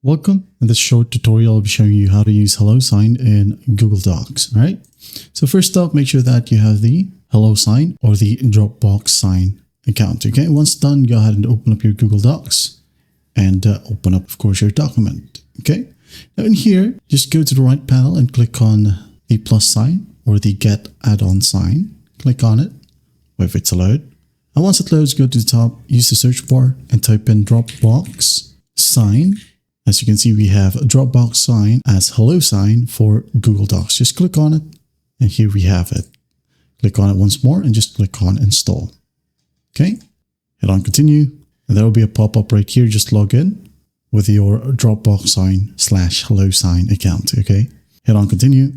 Welcome. In this short tutorial, I'll be showing you how to use HelloSign in Google Docs, all right? So first up, make sure that you have the HelloSign or the Dropbox Sign account, okay? Once done, go ahead and open up your Google Docs and open up, of course, your document, okay? Now in here, just go to the right panel and click on the plus sign or the Get Add-on sign. Click on it, wait for it to load. And once it loads, go to the top, use the search bar and type in Dropbox Sign. As you can see, we have a Dropbox Sign as HelloSign for Google Docs. Just click on it, and here we have it. Click on it once more and just click on Install. Okay, hit on Continue, and there will be a pop-up right here. Just log in with your Dropbox Sign / HelloSign account. Okay, hit on Continue,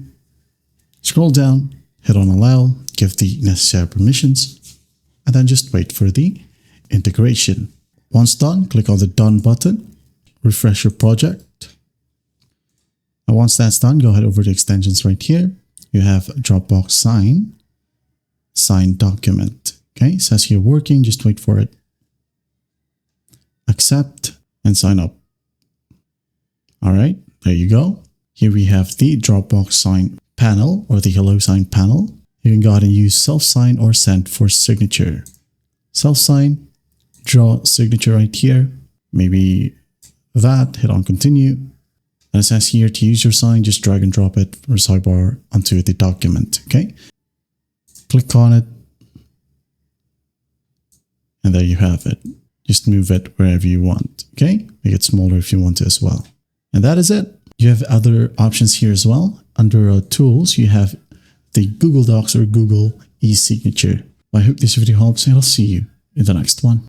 scroll down, hit on Allow, give the necessary permissions, and then just wait for the integration. Once done, click on the Done button. Refresh your project. And once that's done, go ahead over to extensions right here. You have Dropbox Sign document. Okay, it says here working, just wait for it. Accept and sign up. All right, there you go. Here we have the Dropbox Sign panel or the HelloSign panel. You can go ahead and use self-sign or send for signature. Self-sign, draw signature right here. Maybe that, hit on Continue. And it says here to use your sign, just drag and drop it from the sidebar onto the document, okay? Click on it. And there you have it. Just move it wherever you want, okay? Make it smaller if you want to as well. And that is it. You have other options here as well. Under Tools, you have the Google Docs or Google e-signature. I hope this video helps and I'll see you in the next one.